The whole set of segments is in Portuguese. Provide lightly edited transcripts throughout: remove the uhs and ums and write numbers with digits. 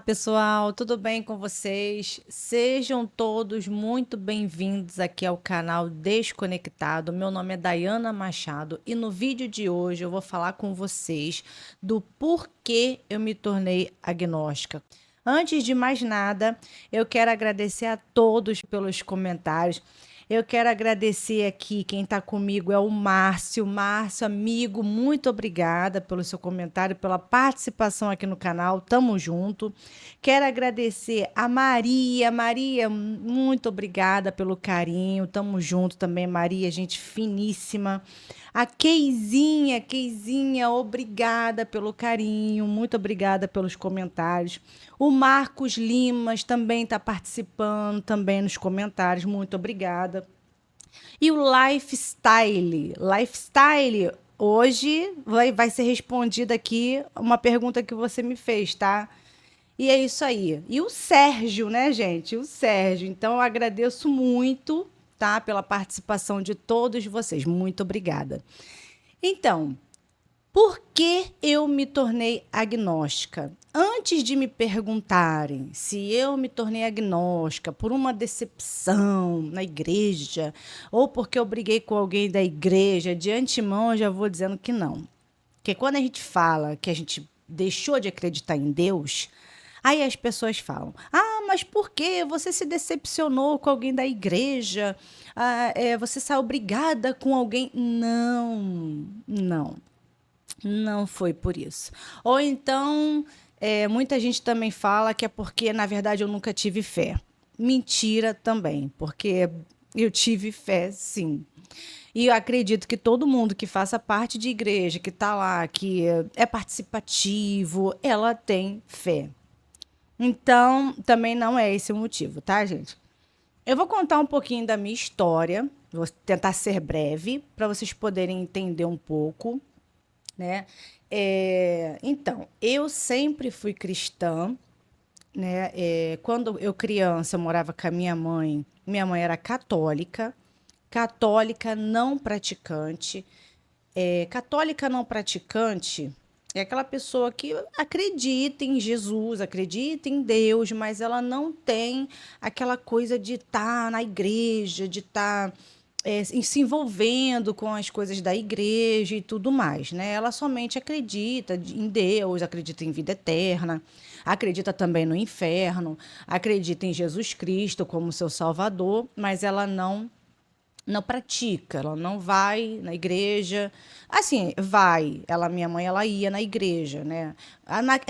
Pessoal, tudo bem com vocês? Sejam todos muito bem-vindos aqui ao canal Desconectado. Meu nome é Dayana Machado e no vídeo de hoje eu vou falar com vocês do porquê eu me tornei agnóstica. Antes de mais nada, eu quero agradecer a todos pelos comentários. Eu quero agradecer aqui, quem está comigo é o Márcio. Márcio, amigo, muito obrigada pelo seu comentário, pela participação aqui no canal. Tamo junto. Quero agradecer a Maria. Maria, muito obrigada pelo carinho. Tamo junto também, Maria, gente finíssima. A Keizinha, obrigada pelo carinho, muito obrigada pelos comentários. O Marcos Limas também está participando, também nos comentários, muito obrigada. E o Lifestyle, hoje vai ser respondida aqui uma pergunta que você me fez, tá? E é isso aí. E o Sérgio, né, gente? O Sérgio. Então, eu agradeço muito, tá? Pela participação de todos vocês. Muito obrigada. Então, por que eu me tornei agnóstica? Antes de me perguntarem se eu me tornei agnóstica por uma decepção na igreja ou porque eu briguei com alguém da igreja, de antemão eu já vou dizendo que não. Porque quando a gente fala que a gente deixou de acreditar em Deus, aí as pessoas falam: ah, mas por que você se decepcionou com alguém da igreja? Você saiu brigada com alguém? Não, não. Não foi por isso. Ou então, muita gente também fala que é porque, na verdade, eu nunca tive fé. Mentira também, porque eu tive fé, sim. E eu acredito que todo mundo que faça parte de igreja, que está lá, que é participativo, ela tem fé. Então, também não é esse o motivo, tá, gente? Eu vou contar um pouquinho da minha história, vou tentar ser breve, para vocês poderem entender um pouco, né? Então, eu sempre fui cristã, né? Quando eu criança, eu morava com a minha mãe. Minha mãe era católica, católica não praticante. Católica não praticante é aquela pessoa que acredita em Jesus, acredita em Deus, mas ela não tem aquela coisa de estar na igreja, de estar se envolvendo com as coisas da igreja e tudo mais, né? Ela somente acredita em Deus, acredita em vida eterna, acredita também no inferno, acredita em Jesus Cristo como seu Salvador, mas ela não pratica, ela não vai na igreja. Assim, vai. Minha mãe, ela ia na igreja, né?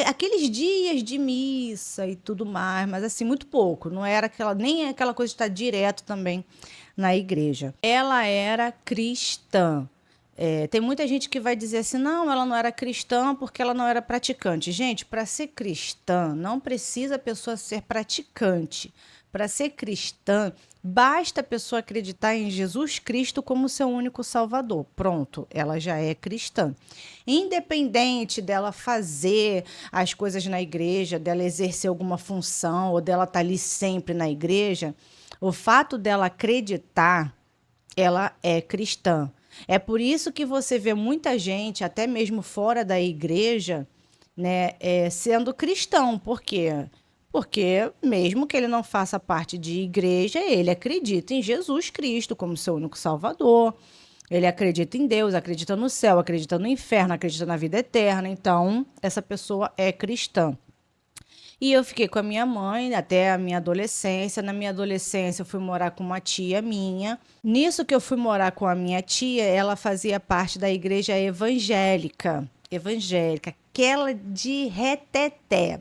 Aqueles dias de missa e tudo mais, mas assim, muito pouco. Não era aquela, nem aquela coisa de estar direto também na igreja. Ela era cristã. Tem muita gente que vai dizer assim, não, ela não era cristã porque ela não era praticante. Gente, para ser cristã, não precisa a pessoa ser praticante. Para ser cristã, basta a pessoa acreditar em Jesus Cristo como seu único Salvador. Pronto, ela já é cristã. Independente dela fazer as coisas na igreja, dela exercer alguma função ou dela estar ali sempre na igreja, o fato dela acreditar, ela é cristã. É por isso que você vê muita gente, até mesmo fora da igreja, né, sendo cristão. Por quê? Porque, mesmo que ele não faça parte de igreja, ele acredita em Jesus Cristo como seu único Salvador. Ele acredita em Deus, acredita no céu, acredita no inferno, acredita na vida eterna. Então, essa pessoa é cristã. E eu fiquei com a minha mãe até a minha adolescência. Na minha adolescência, eu fui morar com uma tia minha. Nisso que eu fui morar com a minha tia, ela fazia parte da igreja evangélica. Evangélica, aquela de reteté.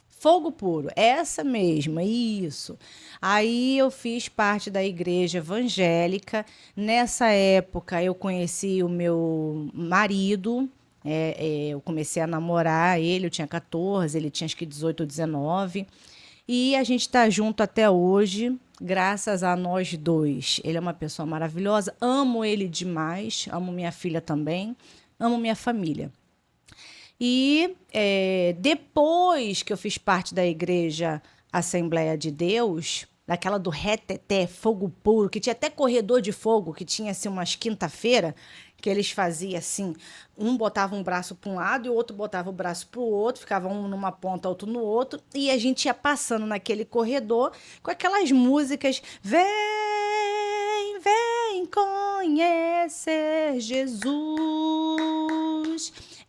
Fogo puro, essa mesma, isso. Aí eu fiz parte da igreja evangélica. Nessa época eu conheci o meu marido. Eu comecei a namorar ele, eu tinha 14, ele tinha acho que 18 ou 19. E a gente está junto até hoje, graças a nós dois. Ele é uma pessoa maravilhosa, amo ele demais, amo minha filha também, amo minha família. E depois que eu fiz parte da Igreja Assembleia de Deus, daquela do reteté, fogo puro, que tinha até corredor de fogo, que tinha assim umas quinta-feira, que eles faziam assim, um botava um braço para um lado e o outro botava o braço para o outro, ficava um numa ponta, outro no outro, e a gente ia passando naquele corredor com aquelas músicas, vem, vem conhecer Jesus,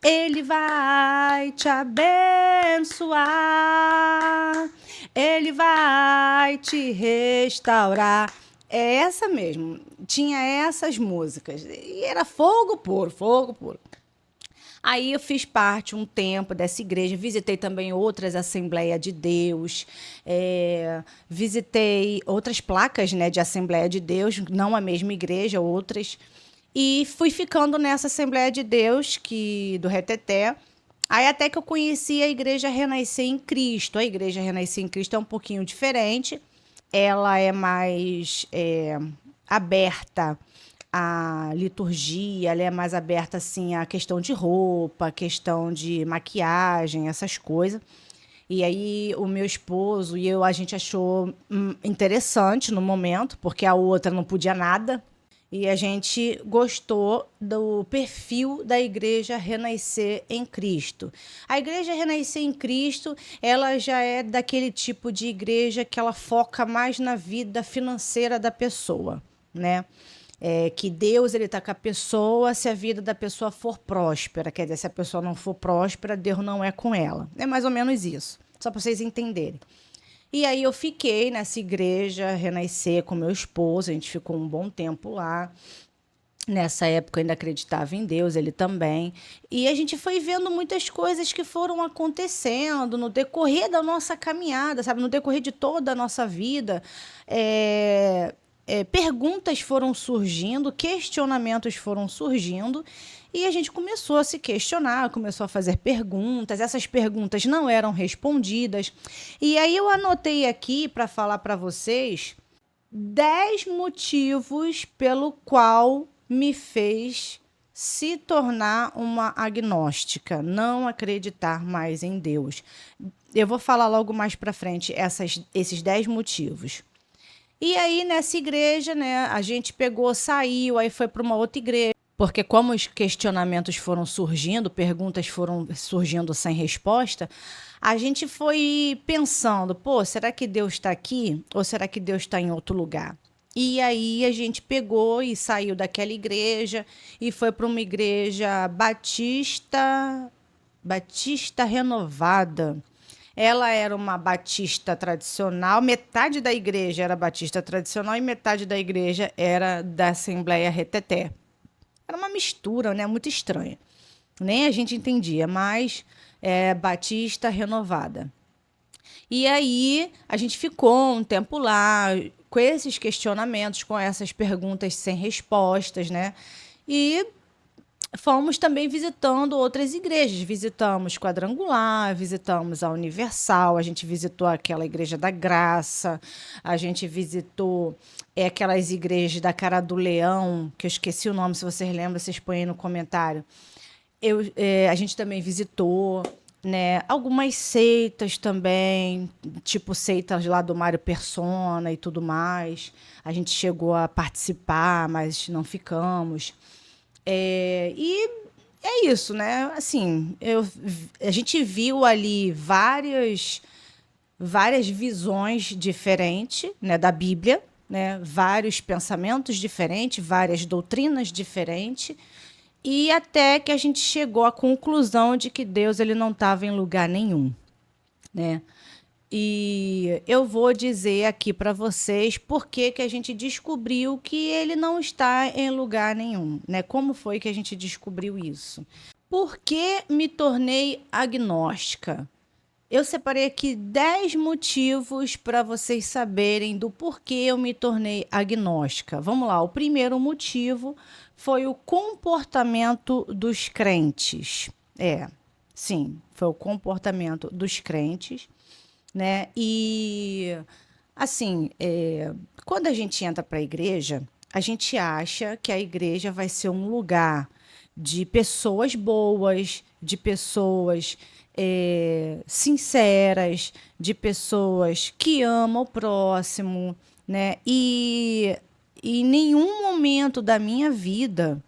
ele vai te abençoar, ele vai te restaurar. É essa mesmo. Tinha essas músicas. E era fogo puro, fogo puro. Aí eu fiz parte um tempo dessa igreja, visitei também outras Assembleias de Deus, visitei outras placas, né, de Assembleia de Deus, não a mesma igreja, outras. E fui ficando nessa Assembleia de Deus, do Reteté. Aí até que eu conheci a Igreja Renascer em Cristo. A Igreja Renascer em Cristo é um pouquinho diferente. Ela é mais aberta à liturgia, ela é mais aberta assim à questão de roupa, à questão de maquiagem, essas coisas. E aí o meu esposo e eu, a gente achou interessante no momento, porque a outra não podia nada. E a gente gostou do perfil da Igreja Renascer em Cristo. A Igreja Renascer em Cristo, ela já é daquele tipo de igreja que ela foca mais na vida financeira da pessoa, né? Que Deus ele está com a pessoa se a vida da pessoa for próspera. Quer dizer, se a pessoa não for próspera, Deus não é com ela. É mais ou menos isso, só para vocês entenderem. E aí eu fiquei nessa igreja Renascer com meu esposo, a gente ficou um bom tempo lá. Nessa época eu ainda acreditava em Deus, ele também. E a gente foi vendo muitas coisas que foram acontecendo no decorrer da nossa caminhada, sabe? No decorrer de toda a nossa vida. Perguntas foram surgindo, questionamentos foram surgindo. E a gente começou a se questionar, começou a fazer perguntas. Essas perguntas não eram respondidas. E aí eu anotei aqui para falar para vocês 10 motivos pelo qual me fez se tornar uma agnóstica, não acreditar mais em Deus. Eu vou falar logo mais para frente esses 10 motivos. E aí, nessa igreja, né, a gente pegou, saiu, aí foi para uma outra igreja. Porque como os questionamentos foram surgindo, perguntas foram surgindo sem resposta, a gente foi pensando, pô, será que Deus está aqui? Ou será que Deus está em outro lugar? E aí a gente pegou e saiu daquela igreja e foi para uma igreja batista renovada. Ela era uma batista tradicional, metade da igreja era batista tradicional e metade da igreja era da Assembleia Reteté. Era uma mistura, né? Muito estranha. Nem a gente entendia, mas batista renovada. E aí a gente ficou um tempo lá com esses questionamentos, com essas perguntas sem respostas, né? E fomos também visitando outras igrejas. Visitamos Quadrangular, visitamos a Universal, a gente visitou aquela Igreja da Graça, a gente visitou aquelas igrejas da Cara do Leão, que eu esqueci o nome, se vocês lembram, vocês põem aí no comentário. A gente também visitou, né, algumas seitas também, tipo seitas lá do Mário Persona e tudo mais. A gente chegou a participar, mas não ficamos. E é isso, né? Assim, a gente viu ali várias visões diferentes, né, da Bíblia, né? Vários pensamentos diferentes, várias doutrinas diferentes. E até que a gente chegou à conclusão de que Deus ele não estava em lugar nenhum, né? E eu vou dizer aqui para vocês por que a gente descobriu que ele não está em lugar nenhum, né? Como foi que a gente descobriu isso? Por que me tornei agnóstica? Eu separei aqui 10 motivos para vocês saberem do porquê eu me tornei agnóstica. Vamos lá, o primeiro motivo foi o comportamento dos crentes. Sim, foi o comportamento dos crentes, né? E, assim, quando a gente entra para a igreja, a gente acha que a igreja vai ser um lugar de pessoas boas, de pessoas sinceras, de pessoas que amam o próximo, né? E em nenhum momento da minha vida,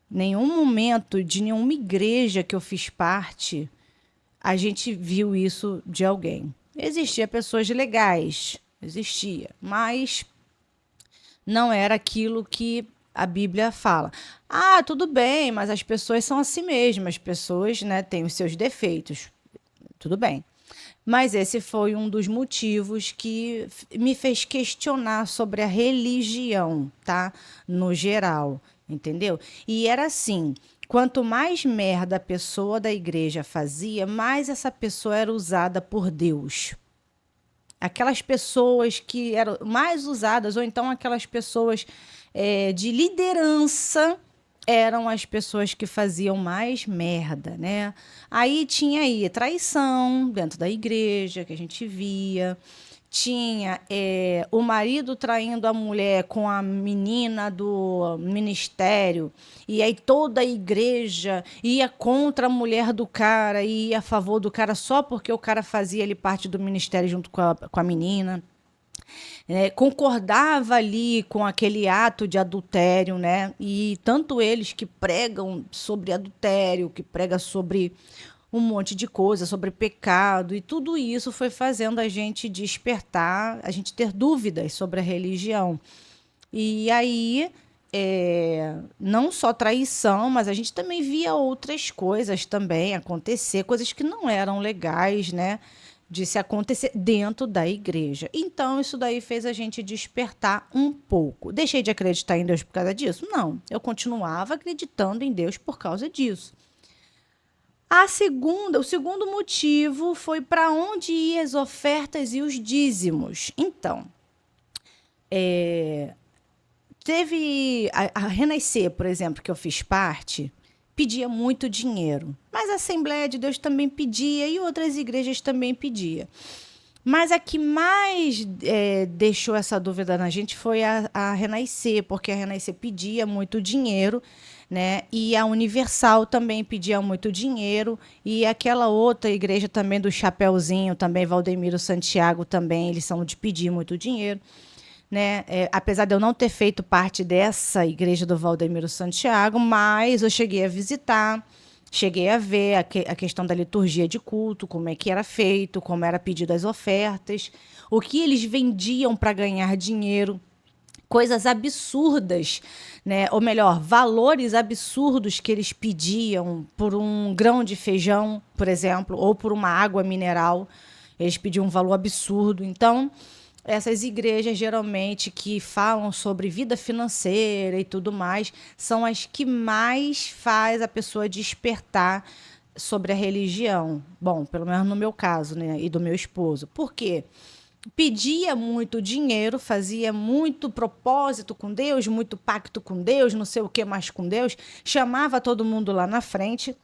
nenhum momento de nenhuma igreja que eu fiz parte, a gente viu isso de alguém. Existia pessoas legais, existia, mas não era aquilo que a Bíblia fala. Ah, tudo bem, mas as pessoas são assim mesmo, as pessoas, né, têm os seus defeitos. Tudo bem. Mas esse foi um dos motivos que me fez questionar sobre a religião, tá? No geral, entendeu? E era assim, quanto mais merda a pessoa da igreja fazia, mais essa pessoa era usada por Deus. Aquelas pessoas que eram mais usadas, ou então aquelas pessoas de liderança, eram as pessoas que faziam mais merda, né? Aí tinha aí traição dentro da igreja, que a gente via. Tinha o marido traindo a mulher com a menina do ministério, e aí toda a igreja ia contra a mulher do cara e ia a favor do cara só porque o cara fazia ali parte do ministério junto com a menina. Concordava ali com aquele ato de adultério, né? E tanto eles que pregam sobre adultério, que pregam sobre um monte de coisa, sobre pecado, e tudo isso foi fazendo a gente despertar, a gente ter dúvidas sobre a religião. E aí, não só traição, mas a gente também via outras coisas também acontecer, coisas que não eram legais, né? De se acontecer dentro da igreja. Então, isso daí fez a gente despertar um pouco. Deixei de acreditar em Deus por causa disso? Não. Eu continuava acreditando em Deus por causa disso. O segundo motivo foi para onde iam as ofertas e os dízimos. Então, teve a Renascer, por exemplo, que eu fiz parte, pedia muito dinheiro. Mas a Assembleia de Deus também pedia e outras igrejas também pediam. Mas a que mais deixou essa dúvida na gente foi a Renascer, porque a Renascer pedia muito dinheiro, né? E a Universal também pedia muito dinheiro, e aquela outra igreja também do Chapeuzinho, também Valdemiro Santiago, também eles são de pedir muito dinheiro, né? Apesar de eu não ter feito parte dessa igreja do Valdemiro Santiago, mas eu cheguei a visitar, cheguei a ver a questão da liturgia de culto, como é que era feito, como era pedido as ofertas, o que eles vendiam para ganhar dinheiro, coisas absurdas, né? Ou melhor, valores absurdos que eles pediam por um grão de feijão, por exemplo, ou por uma água mineral. Eles pediam um valor absurdo. Então, essas igrejas geralmente que falam sobre vida financeira e tudo mais, são as que mais faz a pessoa despertar sobre a religião. Bom, pelo menos no meu caso, né, e do meu esposo. Por quê? Pedia muito dinheiro, fazia muito propósito com Deus, muito pacto com Deus, não sei o que mais com Deus, chamava todo mundo lá na frente.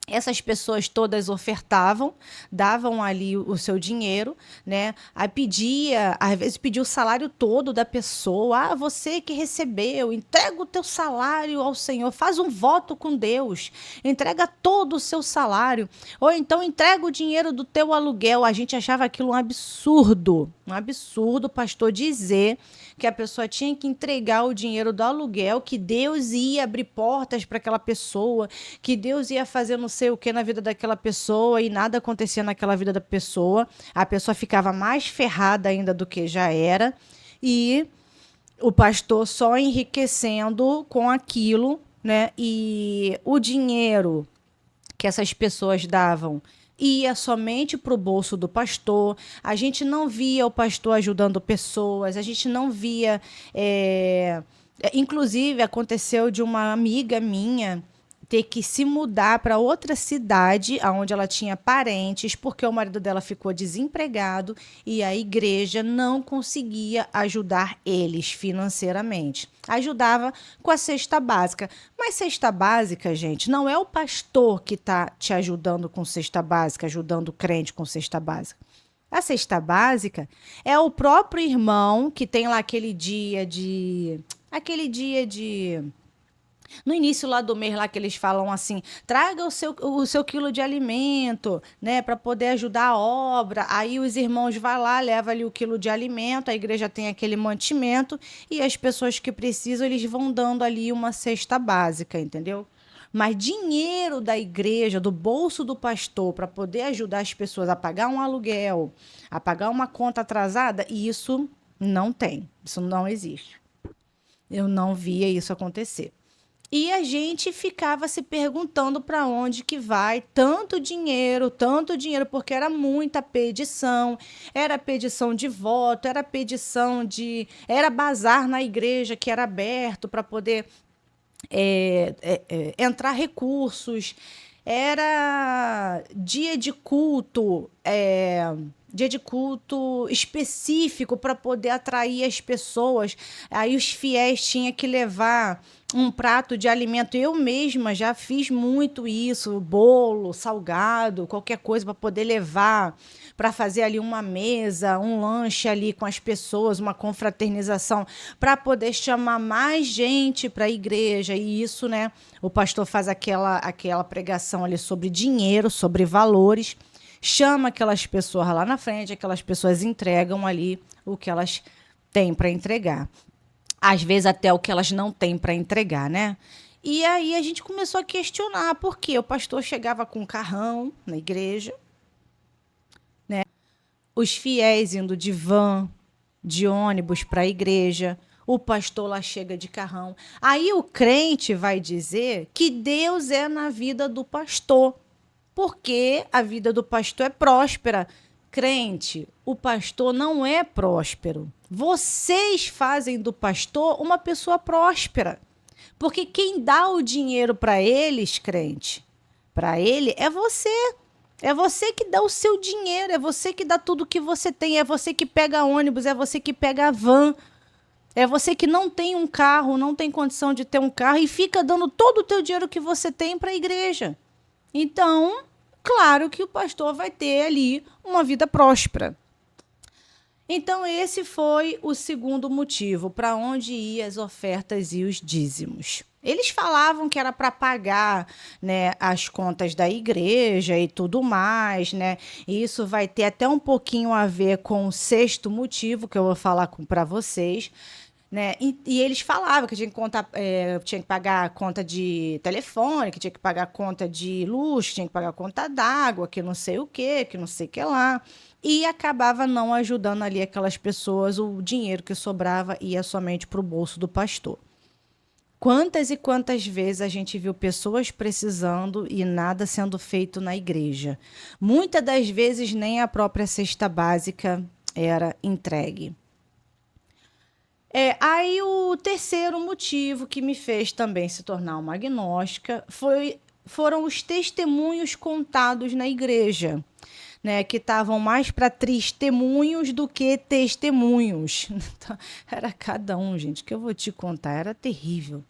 Essas pessoas todas ofertavam, davam ali o seu dinheiro, né? Aí pedia, às vezes pedia o salário todo da pessoa. Ah, você que recebeu, entrega o teu salário ao Senhor, faz um voto com Deus, entrega todo o seu salário. Ou então entrega o dinheiro do teu aluguel. A gente achava aquilo um absurdo o pastor dizer que a pessoa tinha que entregar o dinheiro do aluguel, que Deus ia abrir portas para aquela pessoa, que Deus ia fazer não sei o que na vida daquela pessoa e nada acontecia naquela vida da pessoa. A pessoa ficava mais ferrada ainda do que já era e o pastor só enriquecendo com aquilo, né? E o dinheiro que essas pessoas davam ia somente para o bolso do pastor. A gente não via o pastor ajudando pessoas, a gente não via. Inclusive, aconteceu de uma amiga minha ter que se mudar para outra cidade onde ela tinha parentes, porque o marido dela ficou desempregado e a igreja não conseguia ajudar eles financeiramente. Ajudava com a cesta básica. Mas cesta básica, gente, não é o pastor que está te ajudando com cesta básica, ajudando o crente com cesta básica. A cesta básica é o próprio irmão que tem lá aquele dia de No início lá do mês lá que eles falam assim, traga o seu quilo de alimento, né, para poder ajudar a obra. Aí os irmãos vão lá, levam ali o quilo de alimento, a igreja tem aquele mantimento e as pessoas que precisam, eles vão dando ali uma cesta básica, entendeu? Mas dinheiro da igreja, do bolso do pastor, para poder ajudar as pessoas a pagar um aluguel, a pagar uma conta atrasada, isso não tem. Isso não existe. Eu não via isso acontecer. E a gente ficava se perguntando para onde que vai tanto dinheiro, porque era muita pedição, era pedição de voto, era pedição de. Era bazar na igreja que era aberto para poder entrar recursos, era dia de culto específico para poder atrair as pessoas. Aí os fiéis tinham que levar um prato de alimento. Eu mesma já fiz muito isso, bolo, salgado, qualquer coisa para poder levar, para fazer ali uma mesa, um lanche ali com as pessoas, uma confraternização, para poder chamar mais gente para a igreja. E isso, né? O pastor faz aquela pregação ali sobre dinheiro, sobre valores, chama aquelas pessoas lá na frente, aquelas pessoas entregam ali o que elas têm para entregar. Às vezes até o que elas não têm para entregar, né? E aí a gente começou a questionar por quê. O pastor chegava com um carrão na igreja, os fiéis indo de van, de ônibus para a igreja, o pastor lá chega de carrão. Aí o crente vai dizer que Deus é na vida do pastor, porque a vida do pastor é próspera. Crente, o pastor não é próspero. Vocês fazem do pastor uma pessoa próspera. Porque quem dá o dinheiro para eles, crente, para ele é você. É você que dá o seu dinheiro, é você que dá tudo que você tem, é você que pega ônibus, é você que pega a van, é você que não tem um carro, não tem condição de ter um carro e fica dando todo o teu dinheiro que você tem para a igreja. Então, claro que o pastor vai ter ali uma vida próspera. Então, esse foi o segundo motivo para onde iam as ofertas e os dízimos. Eles falavam que era para pagar, né, as contas da igreja e tudo mais, né? E isso vai ter até um pouquinho a ver com o sexto motivo que eu vou falar para vocês, né? E eles falavam que tinha que pagar a conta de telefone, que tinha que pagar a conta de luz, que tinha que pagar a conta d'água, que não sei o quê, que não sei o que lá. E acabava não ajudando ali aquelas pessoas, o dinheiro que sobrava ia somente para o bolso do pastor. Quantas e quantas vezes a gente viu pessoas precisando e nada sendo feito na igreja? Muitas das vezes nem a própria cesta básica era entregue. Aí o terceiro motivo que me fez também se tornar uma agnóstica foram os testemunhos contados na igreja, né, que estavam mais para testemunhos do que testemunhos. Então, era cada um, gente, que eu vou te contar, era terrível.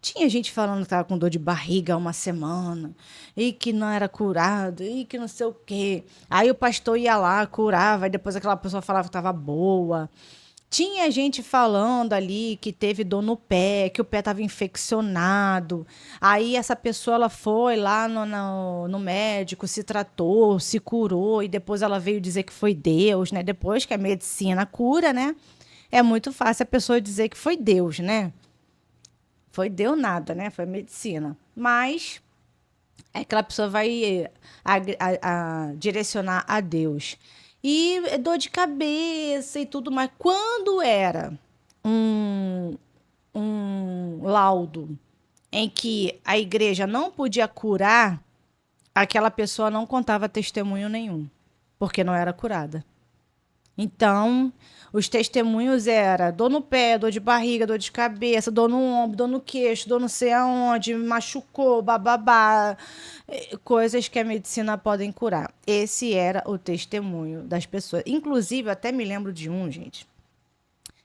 Tinha gente falando que estava com dor de barriga há uma semana, e que não era curado, e que não sei o quê. Aí o pastor ia lá, curava, e depois aquela pessoa falava que estava boa. Tinha gente falando ali que teve dor no pé, que o pé estava infeccionado. Aí essa pessoa ela foi lá no médico, se tratou, se curou, e depois ela veio dizer que foi Deus, né? Depois que a medicina cura, né? É muito fácil a pessoa dizer que foi Deus, né? Foi Deus nada, né? Foi medicina. Mas aquela pessoa vai direcionar a Deus. E dor de cabeça e tudo mais. Quando era um, um laudo em que a igreja não podia curar, aquela pessoa não contava testemunho nenhum, porque não era curada. Então, os testemunhos era dor no pé, dor de barriga, dor de cabeça, dor no ombro, dor no queixo, dor não sei aonde, machucou, bababá, coisas que a medicina podem curar. Esse era o testemunho das pessoas. Inclusive, eu até me lembro de um, gente.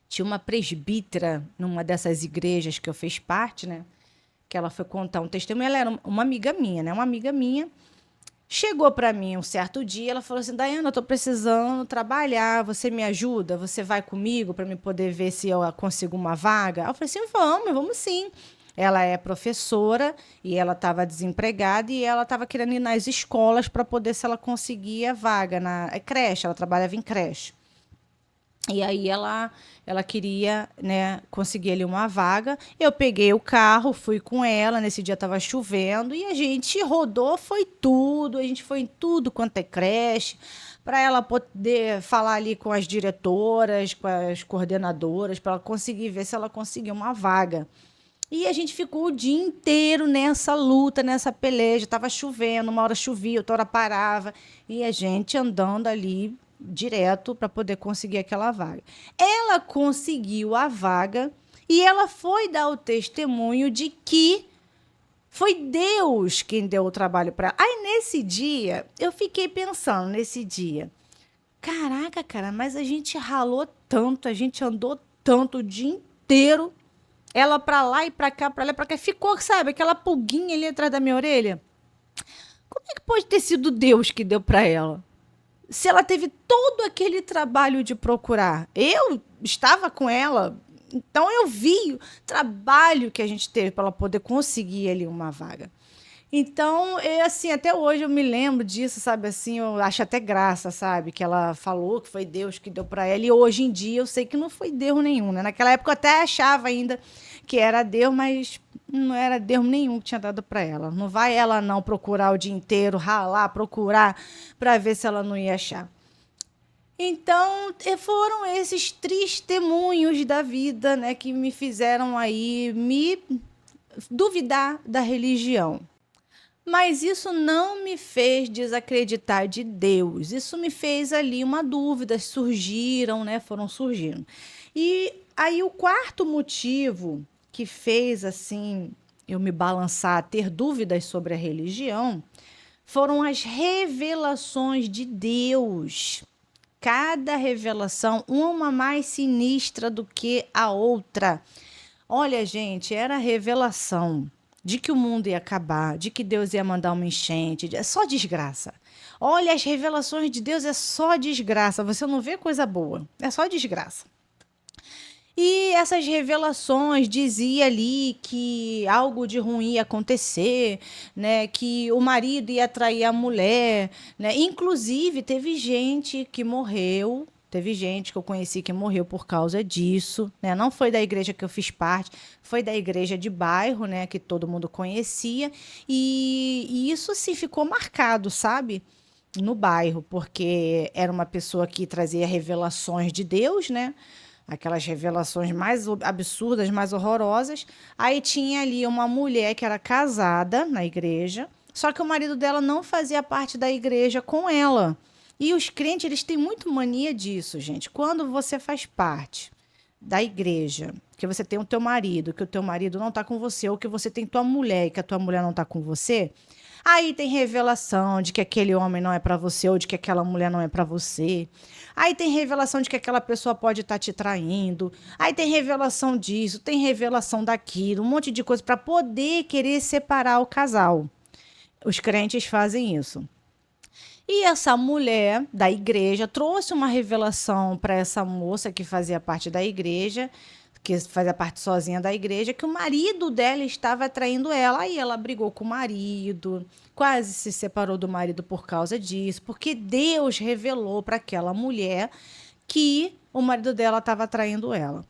Tinha uma presbítera numa dessas igrejas que eu fiz parte, né? Que ela foi contar um testemunho. Ela era uma amiga minha, né? Uma amiga minha. Chegou para mim um certo dia, ela falou assim: Daiana, eu tô precisando trabalhar, você me ajuda? Você vai comigo para me poder ver se eu consigo uma vaga? Eu falei assim: vamos sim. Ela é professora e ela estava desempregada e ela estava querendo ir nas escolas para poder, se ela conseguia vaga na creche, ela trabalhava em creche. E aí ela queria, né, conseguir ali uma vaga. Eu peguei o carro, fui com ela. Nesse dia estava chovendo e a gente rodou, foi tudo. A gente foi em tudo quanto é creche, para ela poder falar ali com as diretoras, com as coordenadoras, para ela conseguir ver se ela conseguia uma vaga. E a gente ficou o dia inteiro nessa luta, nessa peleja. Tava chovendo, uma hora chovia, outra hora parava. E a gente andando ali direto para poder conseguir aquela vaga. Ela conseguiu a vaga e ela foi dar o testemunho de que foi Deus quem deu o trabalho para ela. Aí nesse dia, eu fiquei pensando nesse dia. Caraca, cara, mas a gente ralou tanto, a gente andou tanto o dia inteiro, ela pra lá e pra cá, pra lá e pra cá. Ficou, sabe, aquela pulguinha ali atrás da minha orelha. Como é que pode ter sido Deus que deu pra ela? Se ela teve todo aquele trabalho de procurar. Eu estava com ela, então eu vi o trabalho que a gente teve para ela poder conseguir ali uma vaga. Então, assim, até hoje eu me lembro disso, sabe, assim, eu acho até graça, sabe, que ela falou que foi Deus que deu para ela, e hoje em dia eu sei que não foi Deus nenhum, né? Naquela época eu até achava ainda que era Deus, mas não era Deus nenhum que tinha dado para ela. Não vai ela não procurar o dia inteiro, ralar, procurar para ver se ela não ia achar. Então, foram esses testemunhos da vida, né, que me fizeram aí me duvidar da religião. Mas isso não me fez desacreditar de Deus. Isso me fez ali uma dúvida, surgiram, né? Foram surgindo. E aí o quarto motivo que fez assim eu me balançar, ter dúvidas sobre a religião, foram as revelações de Deus. Cada revelação, uma mais sinistra do que a outra. Olha, gente, era revelação de que o mundo ia acabar, de que Deus ia mandar uma enchente, é só desgraça. Olha, as revelações de Deus é só desgraça, você não vê coisa boa, é só desgraça. E essas revelações dizia ali que algo de ruim ia acontecer, né? Que o marido ia trair a mulher, né? Inclusive teve gente que morreu. Teve gente que eu conheci que morreu por causa disso, né? Não foi da igreja que eu fiz parte, foi da igreja de bairro, né? Que todo mundo conhecia. E isso, assim, ficou marcado, sabe? No bairro, porque era uma pessoa que trazia revelações de Deus, né? Aquelas revelações mais absurdas, mais horrorosas. Aí tinha ali uma mulher que era casada na igreja, só que o marido dela não fazia parte da igreja com ela. E os crentes, eles têm muito mania disso, gente. Quando você faz parte da igreja, que você tem o teu marido, que o teu marido não está com você, ou que você tem tua mulher e que a tua mulher não está com você, aí tem revelação de que aquele homem não é para você ou de que aquela mulher não é para você. Aí tem revelação de que aquela pessoa pode estar te traindo. Aí tem revelação disso, tem revelação daquilo, um monte de coisa para poder querer separar o casal. Os crentes fazem isso. E essa mulher da igreja trouxe uma revelação para essa moça que fazia parte da igreja, que fazia parte sozinha da igreja, que o marido dela estava traindo ela. Aí ela brigou com o marido, quase se separou do marido por causa disso, porque Deus revelou para aquela mulher que o marido dela estava traindo ela.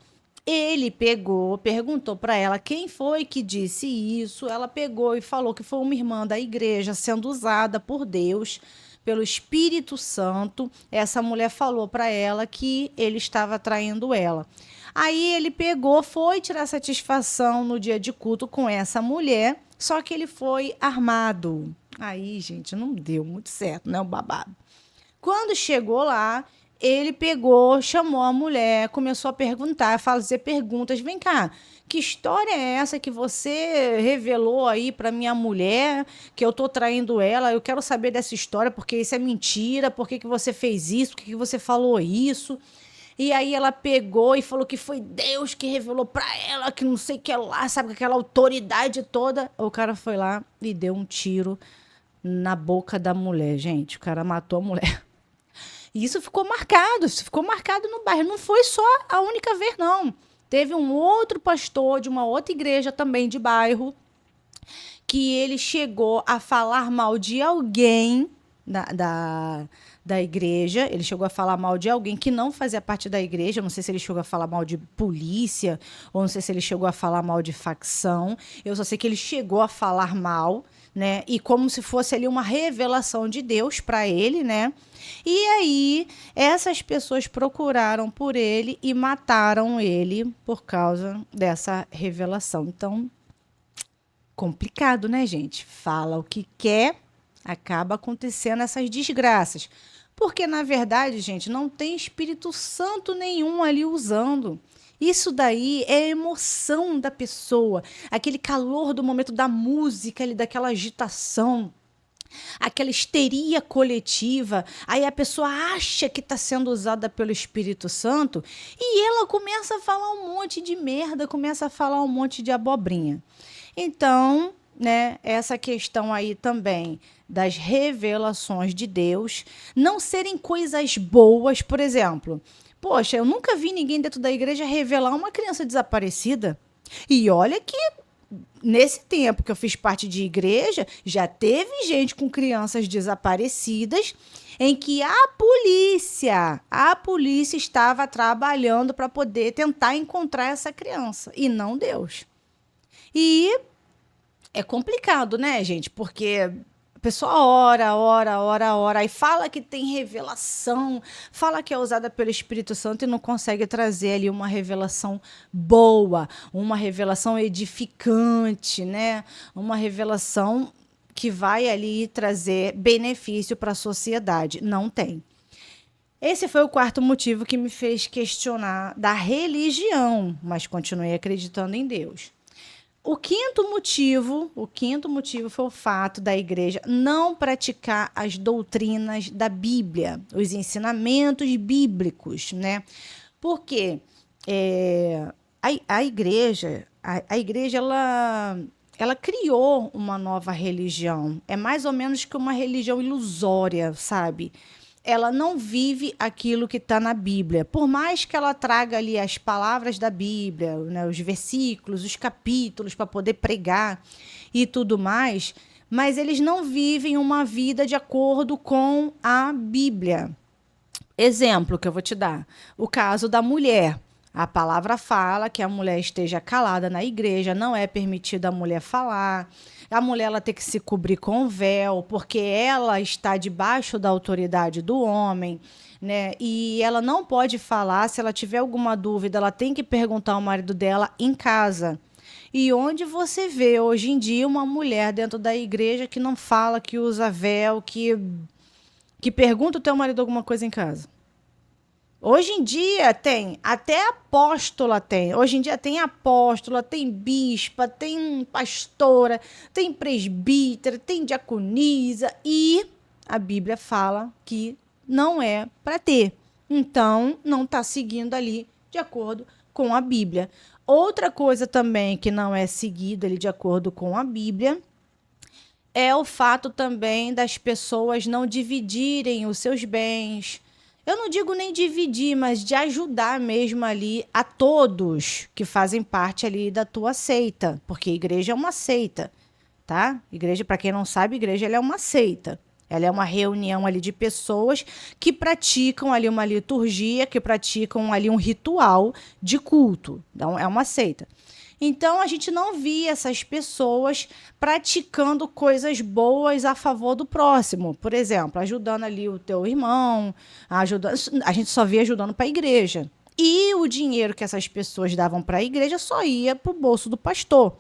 Ele pegou, perguntou para ela quem foi que disse isso. Ela pegou e falou que foi uma irmã da igreja sendo usada por Deus, pelo Espírito Santo. Essa mulher falou para ela que ele estava traindo ela. Aí ele pegou, foi tirar satisfação no dia de culto com essa mulher, só que ele foi armado. Aí, gente, não deu muito certo, né, o babado. Quando chegou lá, ele pegou, chamou a mulher, começou a perguntar, a fazer perguntas. Vem cá, que história é essa que você revelou aí para minha mulher, que eu tô traindo ela? Eu quero saber dessa história, porque isso é mentira, por que você fez isso, por que você falou isso? E aí ela pegou e falou que foi Deus que revelou para ela, que não sei o que lá, sabe, aquela autoridade toda. O cara foi lá e deu um tiro na boca da mulher, gente. O cara matou a mulher. E isso ficou marcado no bairro. Não foi só a única vez, não. Teve um outro pastor de uma outra igreja também de bairro que ele chegou a falar mal de alguém da igreja. Ele chegou a falar mal de alguém que não fazia parte da igreja. Não sei se ele chegou a falar mal de polícia, ou não sei se ele chegou a falar mal de facção. Eu só sei que ele chegou a falar mal, né? E como se fosse ali uma revelação de Deus para ele, né? E aí, essas pessoas procuraram por ele e mataram ele por causa dessa revelação. Então, complicado, né, gente? Fala o que quer, acaba acontecendo essas desgraças. Porque, na verdade, gente, não tem Espírito Santo nenhum ali usando. Isso daí é a emoção da pessoa, aquele calor do momento da música, ali, daquela agitação, aquela histeria coletiva. Aí a pessoa acha que está sendo usada pelo Espírito Santo e ela começa a falar um monte de merda, começa a falar um monte de abobrinha. Então, né, essa questão aí também das revelações de Deus não serem coisas boas, por exemplo. Poxa, eu nunca vi ninguém dentro da igreja revelar uma criança desaparecida. E olha que nesse tempo que eu fiz parte de igreja, já teve gente com crianças desaparecidas em que a polícia estava trabalhando para poder tentar encontrar essa criança e não Deus. E é complicado, né, gente? Porque a pessoa ora, aí fala que tem revelação, fala que é usada pelo Espírito Santo e não consegue trazer ali uma revelação boa, uma revelação edificante, né? Uma revelação que vai ali trazer benefício para a sociedade. Não tem. Esse foi o quarto motivo que me fez questionar da religião, mas continuei acreditando em Deus. O quinto motivo foi o fato da igreja não praticar as doutrinas da Bíblia, os ensinamentos bíblicos, né? Porque a igreja ela criou uma nova religião. É mais ou menos que uma religião ilusória, sabe? Ela não vive aquilo que está na Bíblia. Por mais que ela traga ali as palavras da Bíblia, né, os versículos, os capítulos para poder pregar e tudo mais, mas eles não vivem uma vida de acordo com a Bíblia. Exemplo que eu vou te dar: o caso da mulher. A palavra fala que a mulher esteja calada na igreja, não é permitido a mulher falar. A mulher ela tem que se cobrir com véu, porque ela está debaixo da autoridade do homem, né? E ela não pode falar. Se ela tiver alguma dúvida, ela tem que perguntar ao marido dela em casa. E onde você vê hoje em dia uma mulher dentro da igreja que não fala, que usa véu, que pergunta o teu marido alguma coisa em casa? Hoje em dia tem, até apóstola tem. Hoje em dia tem apóstola, tem bispa, tem pastora, tem presbítera, tem diaconisa e a Bíblia fala que não é para ter. Então, não está seguindo ali de acordo com a Bíblia. Outra coisa também que não é seguida ali de acordo com a Bíblia é o fato também das pessoas não dividirem os seus bens. Eu não digo nem dividir, mas de ajudar mesmo ali a todos que fazem parte ali da tua seita, porque a igreja é uma seita, tá? Igreja, para quem não sabe, igreja ela é uma seita. Ela é uma reunião ali de pessoas que praticam ali uma liturgia, que praticam ali um ritual de culto. Então, é uma seita. Então, a gente não via essas pessoas praticando coisas boas a favor do próximo. Por exemplo, ajudando ali o teu irmão, a gente só via ajudando para a igreja. E o dinheiro que essas pessoas davam para a igreja só ia para o bolso do pastor.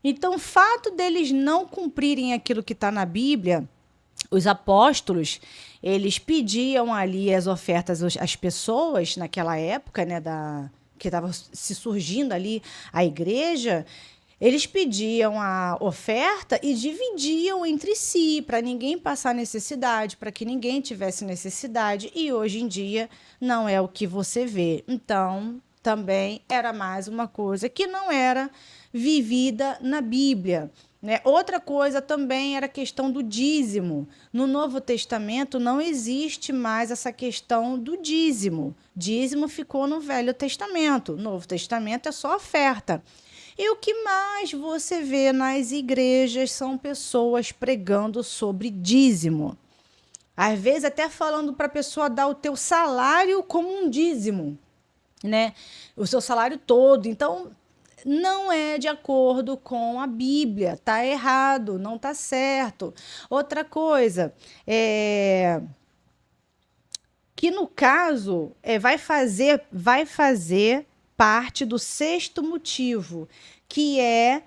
Então, o fato deles não cumprirem aquilo que está na Bíblia, os apóstolos, eles pediam ali as ofertas às pessoas naquela época, né, que estava se surgindo ali a igreja. Eles pediam a oferta e dividiam entre si, para ninguém passar necessidade, para que ninguém tivesse necessidade. E hoje em dia não é o que você vê. Então, também era mais uma coisa que não era vivida na Bíblia. né? Outra coisa também era a questão do dízimo. No Novo Testamento não existe mais essa questão do dízimo. Dízimo ficou no Velho Testamento. No Novo Testamento é só oferta. E o que mais você vê nas igrejas são pessoas pregando sobre dízimo. Às vezes até falando para a pessoa dar o teu salário como um dízimo, né? O seu salário todo. Então, não é de acordo com a Bíblia, tá errado, não tá certo. Outra coisa, que no caso vai fazer parte do sexto motivo, que é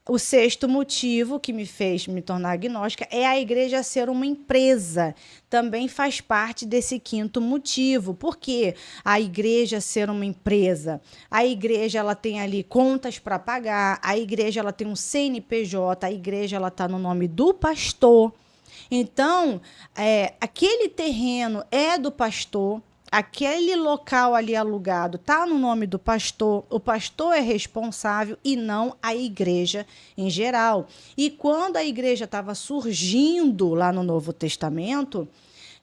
o sexto motivo que me fez me tornar agnóstica é a igreja ser uma empresa. Também faz parte desse quinto motivo. Por que a igreja ser uma empresa? A igreja ela tem ali contas para pagar, a igreja ela tem um CNPJ, a igreja ela está no nome do pastor. Então, aquele terreno é do pastor, aquele local ali alugado está no nome do pastor, o pastor é responsável e não a igreja em geral. E quando a igreja estava surgindo lá no Novo Testamento,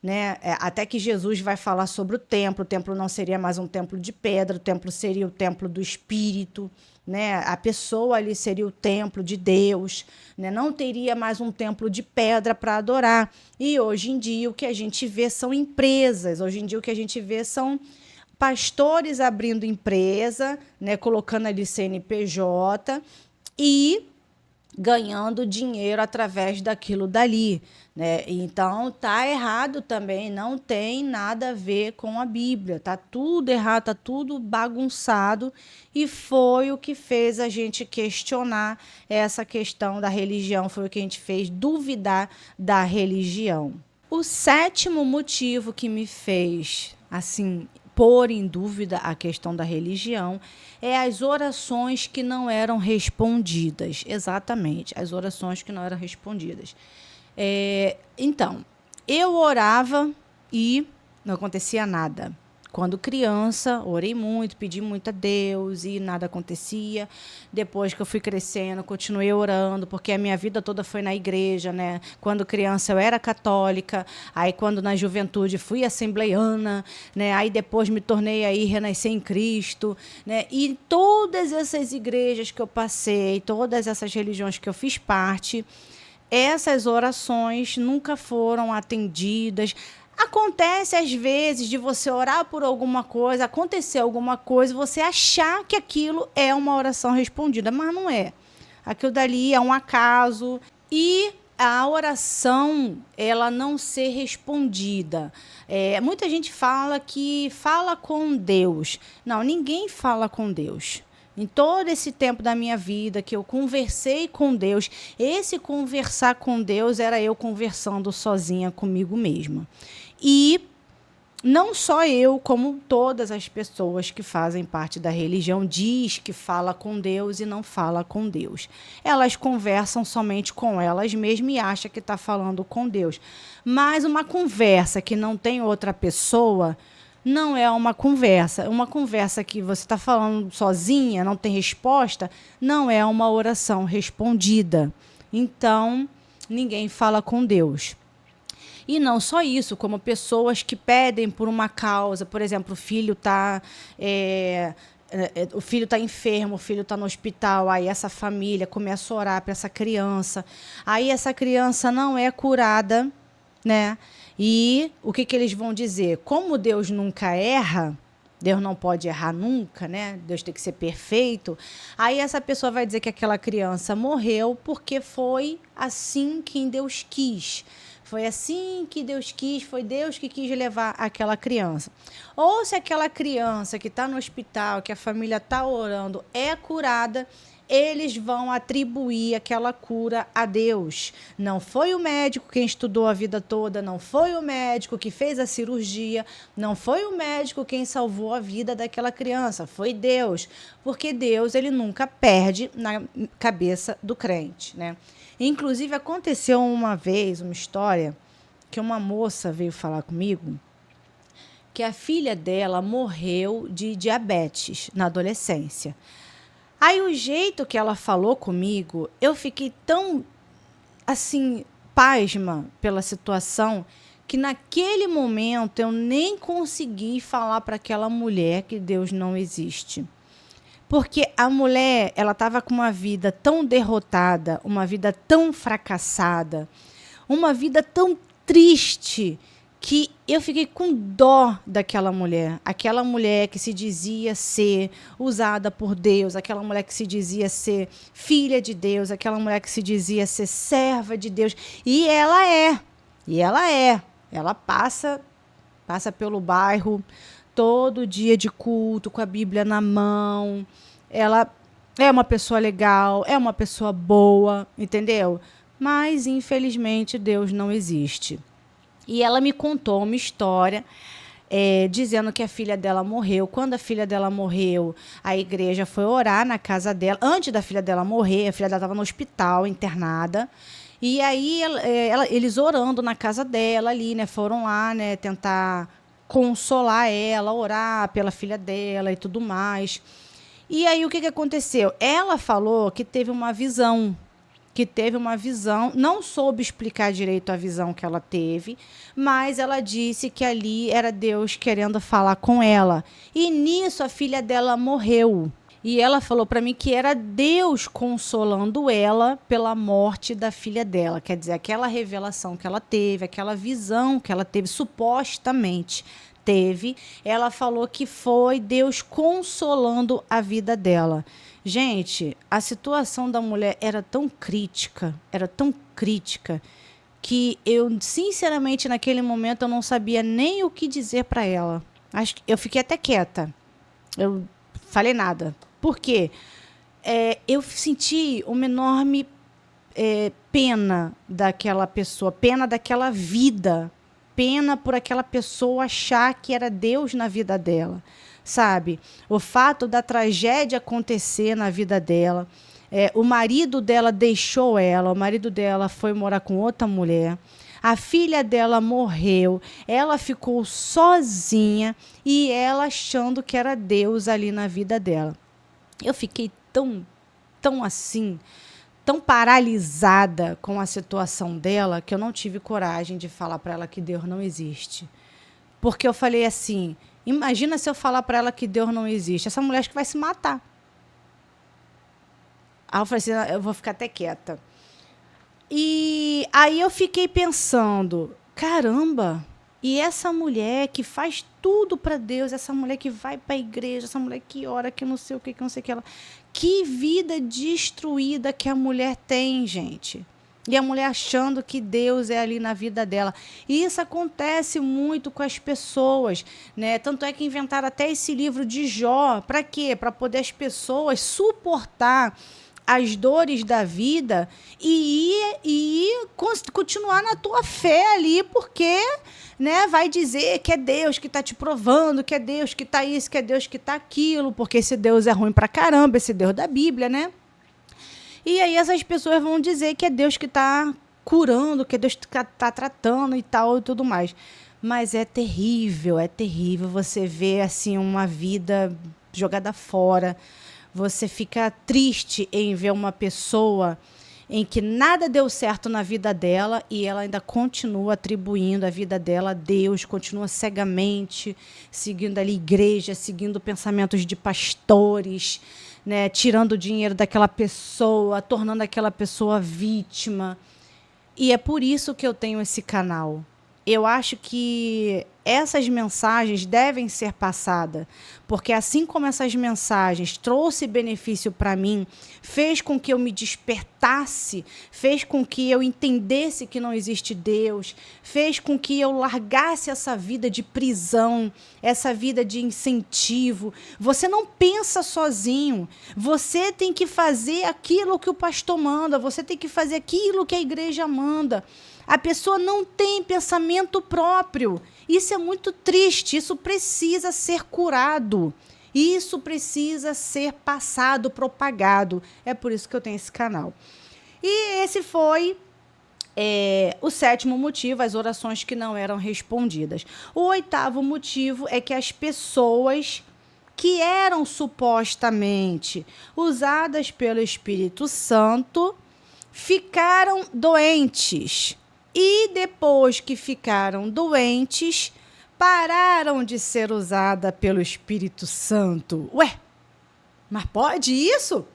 né, até que Jesus vai falar sobre o templo não seria mais um templo de pedra, o templo seria o templo do Espírito, né? A pessoa ali seria o templo de Deus, né? Não teria mais um templo de pedra para adorar. E hoje em dia o que a gente vê são empresas, hoje em dia o que a gente vê são pastores abrindo empresa, né? Colocando ali CNPJ e ganhando dinheiro através daquilo dali, né? Então tá errado também, não tem nada a ver com a Bíblia, tá tudo errado, tá tudo bagunçado e foi o que fez a gente questionar essa questão da religião, foi o que a gente fez duvidar da religião. O sétimo motivo que me fez assim pôr em dúvida a questão da religião é as orações que não eram respondidas. Exatamente, as orações que não eram respondidas. Então, eu orava e não acontecia nada. Quando criança, orei muito, pedi muito a Deus e nada acontecia. Depois que eu fui crescendo, continuei orando, porque a minha vida toda foi na igreja, né? Quando criança eu era católica, aí quando na juventude fui assembleiana, né? Aí depois me tornei aí renascer em Cristo, né? E todas essas igrejas que eu passei, todas essas religiões que eu fiz parte, essas orações nunca foram atendidas. Acontece às vezes de você orar por alguma coisa, acontecer alguma coisa, você achar que aquilo é uma oração respondida, mas não é. Aquilo dali é um acaso e a oração ela não ser respondida. Muita gente fala que fala com Deus. Não, ninguém fala com Deus. Em todo esse tempo da minha vida que eu conversei com Deus, esse conversar com Deus era eu conversando sozinha comigo mesma. E não só eu, como todas as pessoas que fazem parte da religião, diz que fala com Deus e não fala com Deus. Elas conversam somente com elas mesmas e acham que está falando com Deus. Mas uma conversa que não tem outra pessoa não é uma conversa. Uma conversa que você está falando sozinha, não tem resposta, não é uma oração respondida. Então, ninguém fala com Deus. E não só isso, como pessoas que pedem por uma causa, por exemplo, o filho está enfermo, o filho está no hospital, aí essa família começa a orar para essa criança, aí essa criança não é curada, né? E o que eles vão dizer? Como Deus nunca erra, Deus não pode errar nunca, né? Deus tem que ser perfeito. Aí essa pessoa vai dizer que aquela criança morreu porque foi assim que Deus quis. Foi assim que Deus quis, foi Deus que quis levar aquela criança. Ou se aquela criança que está no hospital, que a família está orando, é curada, eles vão atribuir aquela cura a Deus. Não foi o médico quem estudou a vida toda, não foi o médico que fez a cirurgia, não foi o médico quem salvou a vida daquela criança, foi Deus. Porque Deus, ele nunca perde na cabeça do crente, né? Inclusive, aconteceu uma vez uma história que uma moça veio falar comigo que a filha dela morreu de diabetes na adolescência. Aí o jeito que ela falou comigo, eu fiquei tão, assim, pasma pela situação, que naquele momento eu nem consegui falar para aquela mulher que Deus não existe. Porque a mulher, ela estava com uma vida tão derrotada, uma vida tão fracassada, uma vida tão triste, que eu fiquei com dó daquela mulher. Aquela mulher que se dizia ser usada por Deus, aquela mulher que se dizia ser filha de Deus, aquela mulher que se dizia ser serva de Deus. E ela é. E ela é. Ela passa pelo bairro todo dia de culto, com a Bíblia na mão. Ela é uma pessoa legal, é uma pessoa boa, entendeu? Mas, infelizmente, Deus não existe. E ela me contou uma história dizendo que a filha dela morreu. Quando a filha dela morreu, a igreja foi orar na casa dela. Antes da filha dela morrer, a filha dela estava no hospital, internada. E aí eles orando na casa dela ali, né? Foram lá, né? Tentar consolar ela, orar pela filha dela e tudo mais. E aí o que aconteceu? Ela falou que teve uma visão. Não soube explicar direito a visão que ela teve, mas ela disse que ali era Deus querendo falar com ela. E nisso a filha dela morreu. E ela falou para mim que era Deus consolando ela pela morte da filha dela. Quer dizer, aquela revelação que ela teve, aquela visão que ela teve, supostamente teve, ela falou que foi Deus consolando a vida dela. Gente, a situação da mulher era tão crítica, que eu, sinceramente, naquele momento, eu não sabia nem o que dizer para ela. Acho que eu fiquei até quieta. Eu falei nada. Por quê? Eu senti uma enorme pena daquela pessoa, pena daquela vida, pena por aquela pessoa achar que era Deus na vida dela, sabe? O fato da tragédia acontecer na vida dela, o marido dela deixou ela, o marido dela foi morar com outra mulher, a filha dela morreu, ela ficou sozinha e ela achando que era Deus ali na vida dela. Eu fiquei tão assim, tão paralisada com a situação dela, que eu não tive coragem de falar para ela que Deus não existe. Porque eu falei assim, imagina se eu falar para ela que Deus não existe, essa mulher acho que vai se matar. Aí eu falei assim, eu vou ficar até quieta. E aí eu fiquei pensando, caramba, e essa mulher que faz tudo para Deus, essa mulher que vai para a igreja, essa mulher que ora, que não sei o que não sei o que ela... Que vida destruída que a mulher tem, gente. E a mulher achando que Deus é ali na vida dela. E isso acontece muito com as pessoas, né? Tanto é que inventaram até esse livro de Jó. Para quê? Para poder as pessoas suportar as dores da vida e continuar na tua fé ali, porque, né, vai dizer que é Deus que está te provando, que é Deus que está isso, que é Deus que está aquilo, porque esse Deus é ruim pra caramba, esse Deus da Bíblia, né? E aí essas pessoas vão dizer que é Deus que está curando, que é Deus que está tratando e tal e tudo mais. Mas é terrível você ver assim uma vida jogada fora. Você fica triste em ver uma pessoa em que nada deu certo na vida dela e ela ainda continua atribuindo a vida dela a Deus, continua cegamente seguindo ali igreja, seguindo pensamentos de pastores, né, tirando o dinheiro daquela pessoa, tornando aquela pessoa vítima. E é por isso que eu tenho esse canal. Eu acho que essas mensagens devem ser passadas, porque assim como essas mensagens trouxe benefício para mim, fez com que eu me despertasse, fez com que eu entendesse que não existe Deus, fez com que eu largasse essa vida de prisão, essa vida de incentivo. Você não pensa sozinho, você tem que fazer aquilo que o pastor manda, você tem que fazer aquilo que a igreja manda. A pessoa não tem pensamento próprio. Isso é muito triste, isso precisa ser curado. Isso precisa ser passado, propagado. É por isso que eu tenho esse canal. E esse foi o 7º motivo, as orações que não eram respondidas. O 8º motivo é que as pessoas que eram supostamente usadas pelo Espírito Santo, ficaram doentes. E depois que ficaram doentes, pararam de ser usada pelo Espírito Santo. Ué, mas pode isso?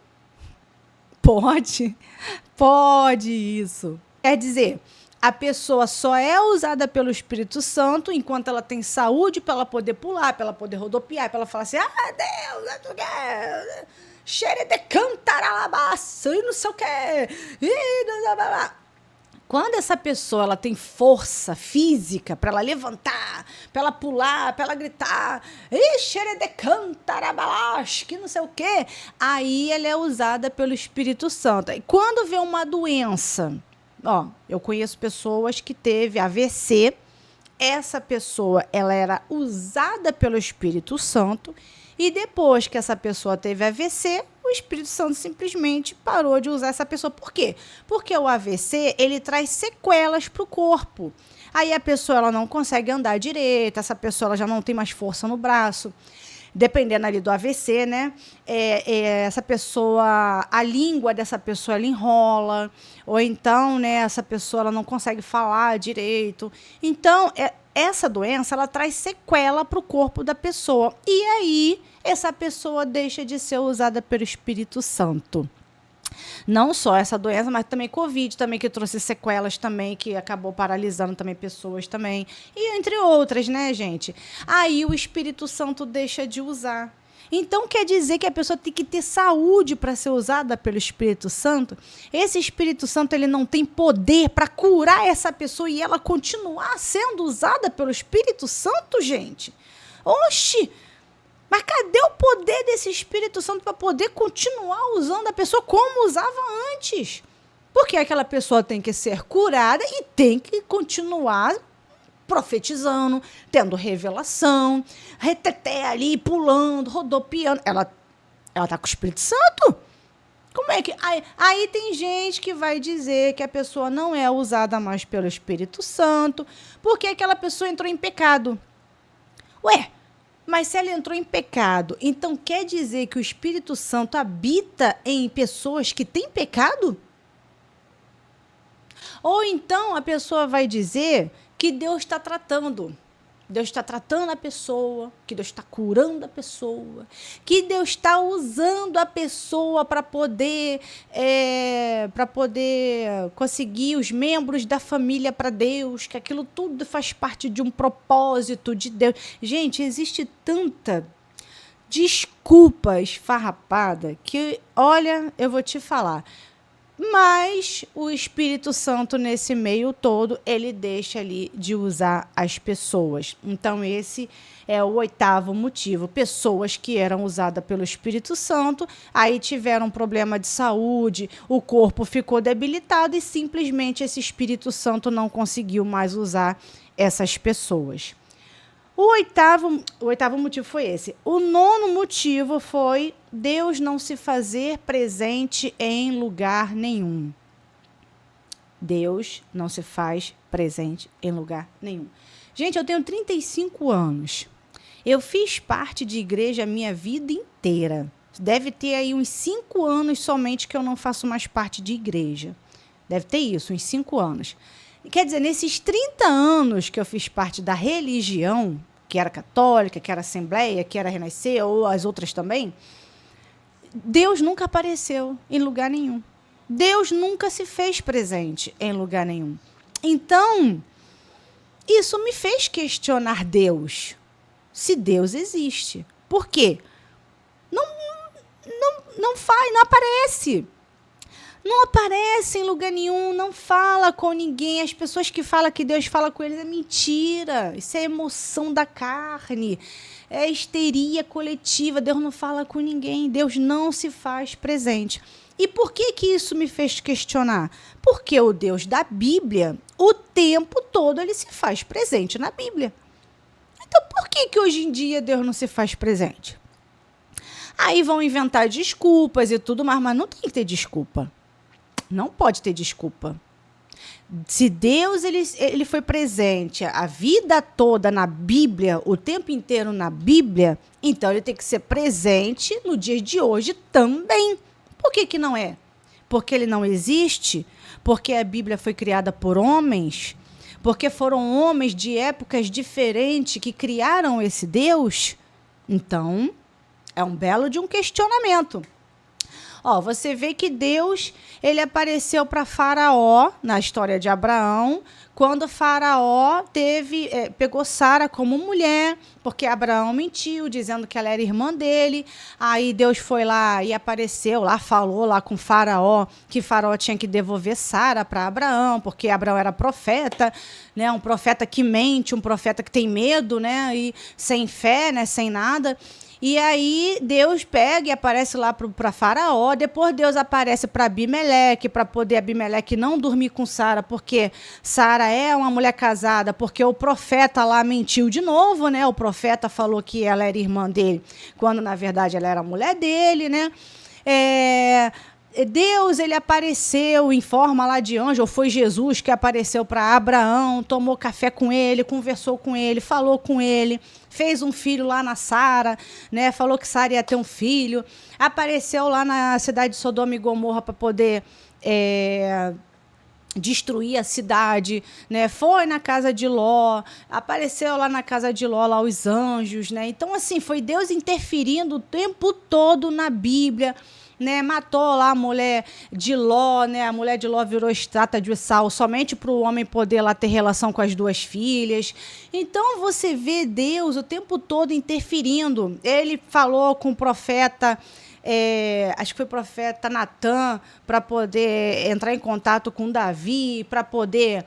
Pode isso. Quer dizer, a pessoa só é usada pelo Espírito Santo enquanto ela tem saúde para ela poder pular, para ela poder rodopiar, para ela falar assim, Deus, xere de cantaralabaça e não sei o quê. Quando essa pessoa ela tem força física para ela levantar, para ela pular, para ela gritar, que não sei o quê, aí ela é usada pelo Espírito Santo. E quando vê uma doença, eu conheço pessoas que teve AVC, essa pessoa ela era usada pelo Espírito Santo e depois que essa pessoa teve AVC, o Espírito Santo simplesmente parou de usar essa pessoa. Por quê? Porque o AVC, ele traz sequelas para o corpo. Aí a pessoa ela não consegue andar direito, essa pessoa ela já não tem mais força no braço. Dependendo ali do AVC, né? Essa pessoa, a língua dessa pessoa ela enrola, ou então, né, essa pessoa ela não consegue falar direito. Então, essa doença ela traz sequela para o corpo da pessoa. E aí, essa pessoa deixa de ser usada pelo Espírito Santo. Não só essa doença, mas também Covid, também que trouxe sequelas também, que acabou paralisando também pessoas também. E entre outras, né, gente? Aí o Espírito Santo deixa de usar. Então, quer dizer que a pessoa tem que ter saúde para ser usada pelo Espírito Santo? Esse Espírito Santo ele não tem poder para curar essa pessoa e ela continuar sendo usada pelo Espírito Santo, gente? Oxi! Mas cadê o poder desse Espírito Santo para poder continuar usando a pessoa como usava antes? Porque aquela pessoa tem que ser curada e tem que continuar profetizando, tendo revelação, reteté ali, pulando, rodopiando. Ela tá com o Espírito Santo? Como é que... Aí tem gente que vai dizer que a pessoa não é usada mais pelo Espírito Santo porque aquela pessoa entrou em pecado. Ué, mas se ela entrou em pecado, então quer dizer que o Espírito Santo habita em pessoas que têm pecado? Ou então a pessoa vai dizer que Deus está tratando. Deus está tratando a pessoa, que Deus está curando a pessoa, que Deus está usando a pessoa para poder conseguir os membros da família para Deus, que aquilo tudo faz parte de um propósito de Deus. Gente, existe tanta desculpa esfarrapada que, olha, eu vou te falar. Mas o Espírito Santo, nesse meio todo, ele deixa ali de usar as pessoas. Então, esse é o 8º motivo. Pessoas que eram usadas pelo Espírito Santo, aí tiveram um problema de saúde, o corpo ficou debilitado e simplesmente esse Espírito Santo não conseguiu mais usar essas pessoas. O oitavo motivo foi esse. O 9º motivo foi Deus não se fazer presente em lugar nenhum. Deus não se faz presente em lugar nenhum. Gente, eu tenho 35 anos. Eu fiz parte de igreja a minha vida inteira. Deve ter aí uns 5 anos somente que eu não faço mais parte de igreja. Deve ter isso, uns 5 anos. Quer dizer, nesses 30 anos que eu fiz parte da religião, que era católica, que era Assembleia, que era Renascer, ou as outras também, Deus nunca apareceu em lugar nenhum. Deus nunca se fez presente em lugar nenhum. Então, isso me fez questionar Deus, se Deus existe. Por quê? Não aparece. Não aparece em lugar nenhum, não fala com ninguém. As pessoas que falam que Deus fala com eles é mentira. Isso é emoção da carne. É histeria coletiva. Deus não fala com ninguém. Deus não se faz presente. E por que isso me fez questionar? Porque o Deus da Bíblia, o tempo todo, ele se faz presente na Bíblia. Então, por que hoje em dia Deus não se faz presente? Aí vão inventar desculpas e tudo mais, mas não tem que ter desculpa. Não pode ter desculpa. Se Deus ele foi presente a vida toda na Bíblia, o tempo inteiro na Bíblia, então ele tem que ser presente no dia de hoje também. Por que não é? Porque ele não existe? Porque a Bíblia foi criada por homens? Porque foram homens de épocas diferentes que criaram esse Deus? Então, é um belo de um questionamento. Você vê que Deus ele apareceu para Faraó, na história de Abraão, quando Faraó pegou Sara como mulher, porque Abraão mentiu, dizendo que ela era irmã dele. Aí Deus foi lá e apareceu lá, falou lá com Faraó, que Faraó tinha que devolver Sara para Abraão, porque Abraão era profeta, né? Um profeta que mente, um profeta que tem medo, né? E sem fé, né? Sem nada. E aí Deus pega e aparece lá para Faraó. Depois Deus aparece para Abimeleque, para poder Abimeleque não dormir com Sara, porque Sara é uma mulher casada, porque o profeta lá mentiu de novo, né? O profeta falou que ela era irmã dele, quando na verdade ela era mulher dele, né? Deus ele apareceu em forma lá de anjo, ou foi Jesus que apareceu para Abraão, tomou café com ele, conversou com ele, falou com ele, fez um filho lá na Sara, né? Falou que Sara ia ter um filho, apareceu lá na cidade de Sodoma e Gomorra para poder destruir a cidade, né? Foi na casa de Ló, apareceu lá na casa de Ló lá os anjos, né? Então assim, foi Deus interferindo o tempo todo na Bíblia, né? Matou lá a mulher de Ló, né? A mulher de Ló virou estátua de sal somente para o homem poder lá ter relação com as duas filhas. Então você vê Deus o tempo todo interferindo. Ele falou com o profeta, acho que foi o profeta Natã, para poder entrar em contato com Davi, para poder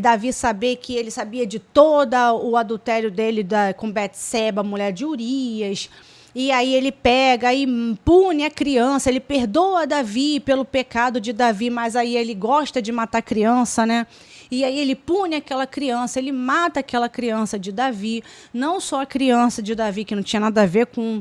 Davi saber que ele sabia de todo o adultério dele com Betseba, mulher de Urias. E aí ele pega e pune a criança, ele perdoa Davi pelo pecado de Davi, mas aí ele gosta de matar criança, né? E aí ele pune aquela criança, ele mata aquela criança de Davi, não só a criança de Davi, que não tinha nada a ver com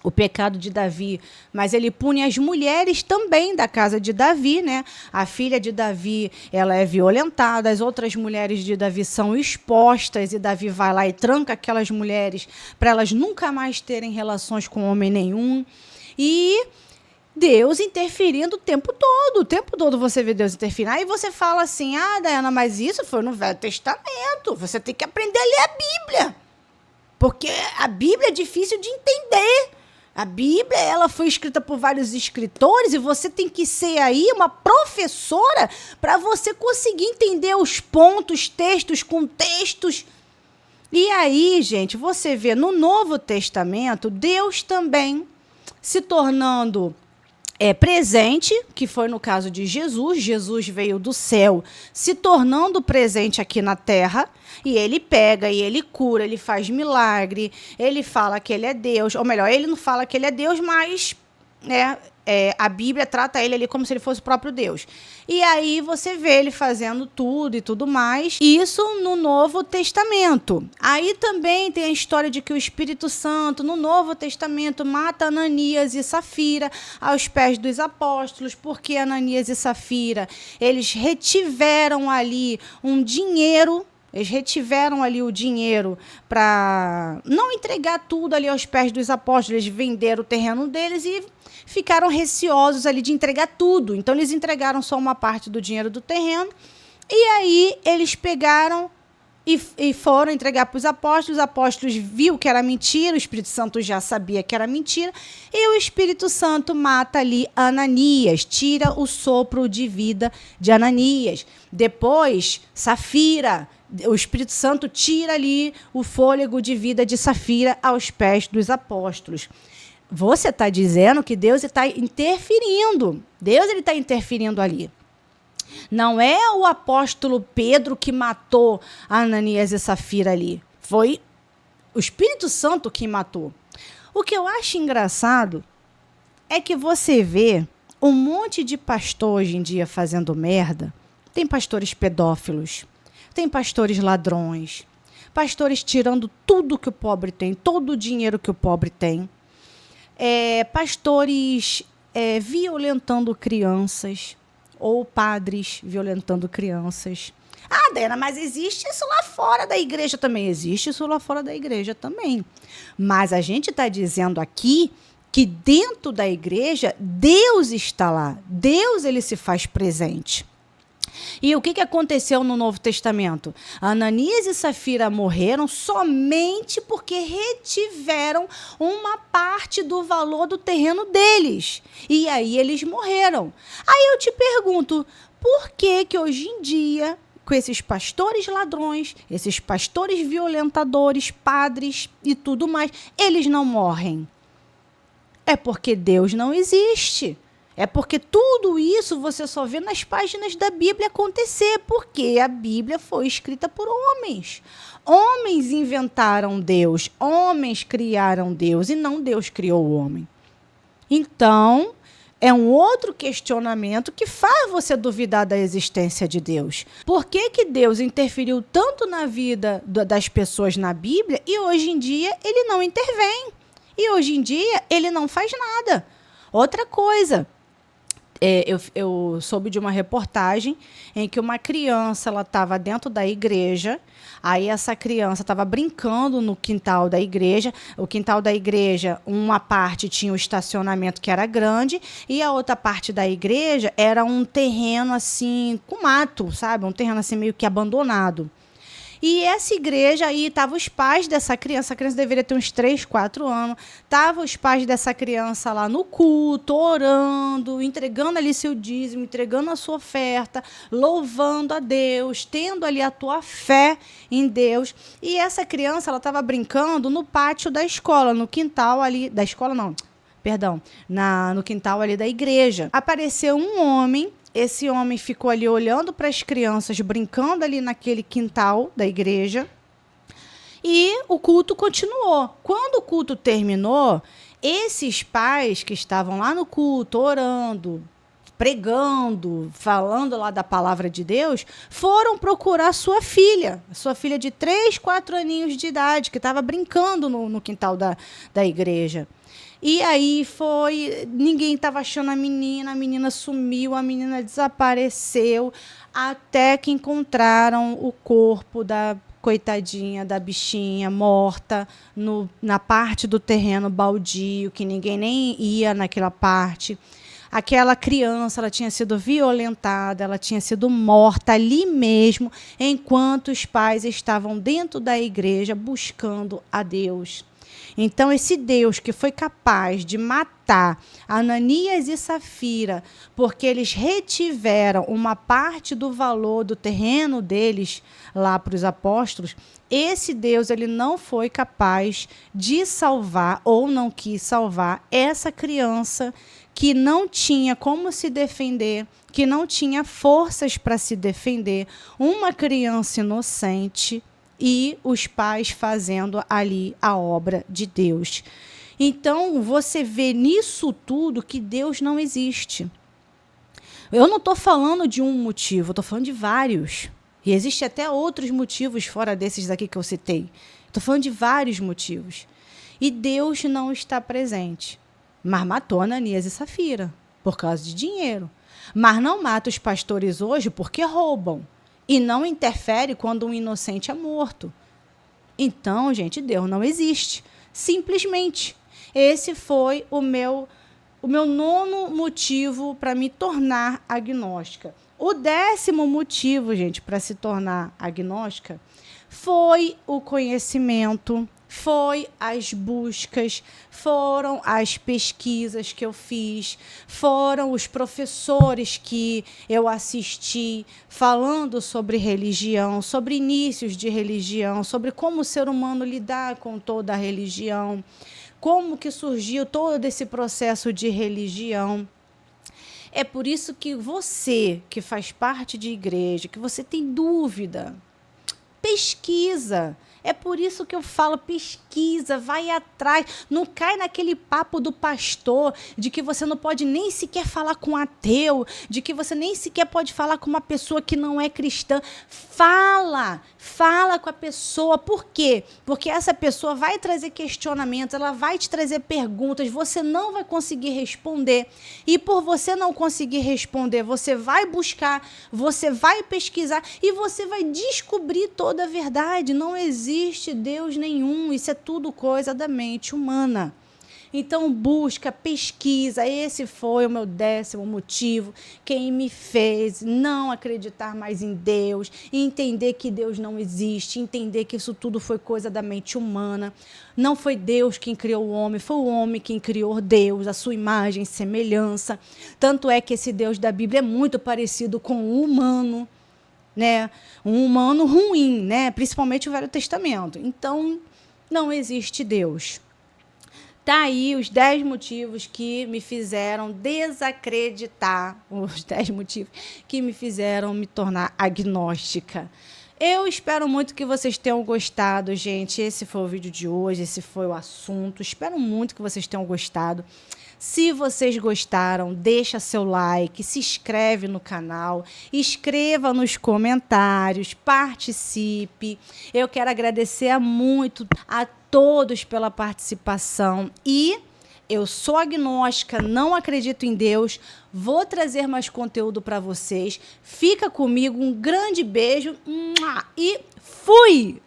o pecado de Davi, mas ele pune as mulheres também da casa de Davi, né? A filha de Davi, ela é violentada, as outras mulheres de Davi são expostas, e Davi vai lá e tranca aquelas mulheres para elas nunca mais terem relações com homem nenhum. E Deus interferindo o tempo todo você vê Deus interferindo. Aí você fala assim, Dayana, mas isso foi no Velho Testamento, você tem que aprender a ler a Bíblia, porque a Bíblia é difícil de entender. A Bíblia, ela foi escrita por vários escritores e você tem que ser aí uma professora para você conseguir entender os pontos, textos, contextos. E aí, gente, você vê no Novo Testamento, Deus também se tornando presente, que foi no caso de Jesus. Jesus veio do céu se tornando presente aqui na terra, e ele pega e ele cura, ele faz milagre, ele fala que ele é Deus, ou melhor, ele não fala que ele é Deus, mas a Bíblia trata ele ali como se ele fosse o próprio Deus. E aí você vê ele fazendo tudo e tudo mais. Isso no Novo Testamento. Aí também tem a história de que o Espírito Santo, no Novo Testamento, mata Ananias e Safira aos pés dos apóstolos, porque Ananias e Safira, eles retiveram ali um dinheiro. Eles retiveram ali o dinheiro para não entregar tudo ali aos pés dos apóstolos. Eles venderam o terreno deles e ficaram receosos ali de entregar tudo. Então, eles entregaram só uma parte do dinheiro do terreno. E aí, eles pegaram e foram entregar para os apóstolos. Os apóstolos viram que era mentira, o Espírito Santo já sabia que era mentira. E o Espírito Santo mata ali Ananias, tira o sopro de vida de Ananias. Depois, Safira, o Espírito Santo tira ali o fôlego de vida de Safira aos pés dos apóstolos. Você está dizendo que Deus está interferindo. Deus está interferindo ali. Não é o apóstolo Pedro que matou Ananias e Safira ali. Foi o Espírito Santo que matou. O que eu acho engraçado é que você vê um monte de pastor hoje em dia fazendo merda. Tem pastores pedófilos, tem pastores ladrões, pastores tirando tudo que o pobre tem, todo o dinheiro que o pobre tem, pastores violentando crianças. ou padres violentando crianças. Ah, Dayana, mas existe isso lá fora da igreja também. Existe isso lá fora da igreja também. Mas a gente está dizendo aqui que dentro da igreja, Deus está lá. Deus, ele se faz presente. E o que aconteceu no Novo Testamento? Ananias e Safira morreram somente porque retiveram uma parte do valor do terreno deles. E aí eles morreram. Aí eu te pergunto, por que hoje em dia, com esses pastores ladrões, esses pastores violentadores, padres e tudo mais, eles não morrem? É porque Deus não existe. É porque tudo isso você só vê nas páginas da Bíblia acontecer, porque a Bíblia foi escrita por homens. Homens inventaram Deus, homens criaram Deus e não Deus criou o homem. Então, é um outro questionamento que faz você duvidar da existência de Deus. Por que Deus interferiu tanto na vida das pessoas na Bíblia e hoje em dia ele não intervém? E hoje em dia ele não faz nada. Outra coisa, eu soube de uma reportagem em que uma criança estava dentro da igreja, aí essa criança estava brincando no quintal da igreja. O quintal da igreja, uma parte tinha o estacionamento que era grande e a outra parte da igreja era um terreno assim com mato, sabe? Um terreno assim meio que abandonado. E essa igreja aí, estavam os pais dessa criança, a criança deveria ter uns 3, 4 anos, estavam os pais dessa criança lá no culto, orando, entregando ali seu dízimo, entregando a sua oferta, louvando a Deus, tendo ali a tua fé em Deus. E essa criança, ela estava brincando no pátio da escola, no quintal ali, da escola não, perdão, no quintal ali da igreja. Apareceu um homem. Esse homem ficou ali olhando para as crianças, brincando ali naquele quintal da igreja. E o culto continuou. Quando o culto terminou, esses pais que estavam lá no culto, orando, pregando, falando lá da palavra de Deus, foram procurar sua filha de 3, 4 aninhos de idade, que estava brincando no quintal da igreja. E aí ninguém estava achando a menina sumiu, a menina desapareceu, até que encontraram o corpo da coitadinha, da bichinha morta, na parte do terreno baldio, que ninguém nem ia naquela parte. Aquela criança, ela tinha sido violentada, ela tinha sido morta ali mesmo, enquanto os pais estavam dentro da igreja buscando a Deus. Então, esse Deus que foi capaz de matar Ananias e Safira, porque eles retiveram uma parte do valor do terreno deles lá para os apóstolos, esse Deus ele não foi capaz de salvar ou não quis salvar essa criança que não tinha como se defender, que não tinha forças para se defender, uma criança inocente, e os pais fazendo ali a obra de Deus. Então, você vê nisso tudo que Deus não existe. Eu não estou falando de um motivo, estou falando de vários. E existem até outros motivos fora desses aqui que eu citei. Estou falando de vários motivos. E Deus não está presente. Mas matou Ananias e Safira por causa de dinheiro. Mas não mata os pastores hoje porque roubam. E não interfere quando um inocente é morto. Então, gente, Deus não existe. Simplesmente. Esse foi o meu 9º motivo para me tornar agnóstica. O 10º motivo, gente, para se tornar agnóstica foi o conhecimento, foi as buscas, foram as pesquisas que eu fiz, foram os professores que eu assisti falando sobre religião, sobre inícios de religião, sobre como o ser humano lidar com toda a religião, como que surgiu todo esse processo de religião. É por isso que você, que faz parte de igreja, que você tem dúvida, pesquisa. É por isso que eu falo, pesquisa, vai atrás, não cai naquele papo do pastor de que você não pode nem sequer falar com um ateu, de que você nem sequer pode falar com uma pessoa que não é cristã. Fala com a pessoa. Por quê? Porque essa pessoa vai trazer questionamentos, ela vai te trazer perguntas, você não vai conseguir responder. E por você não conseguir responder, você vai buscar, você vai pesquisar e você vai descobrir toda a verdade. Não existe Deus nenhum, isso é tudo coisa da mente humana. Então, busca, pesquisa. Esse foi o meu 10º motivo. Quem me fez não acreditar mais em Deus, entender que Deus não existe, entender que isso tudo foi coisa da mente humana. Não foi Deus quem criou o homem, foi o homem quem criou Deus, a sua imagem e semelhança. Tanto é que esse Deus da Bíblia é muito parecido com o humano, né? Um humano ruim, né? Principalmente o Velho Testamento. Então, não existe Deus. Tá aí os 10 motivos que me fizeram desacreditar, os 10 motivos que me fizeram me tornar agnóstica. Eu espero muito que vocês tenham gostado, gente. Esse foi o vídeo de hoje, esse foi o assunto. Espero muito que vocês tenham gostado. Se vocês gostaram, deixa seu like, se inscreve no canal, escreva nos comentários, participe. Eu quero agradecer muito a todos pela participação e eu sou agnóstica, não acredito em Deus, vou trazer mais conteúdo para vocês. Fica comigo, um grande beijo e fui!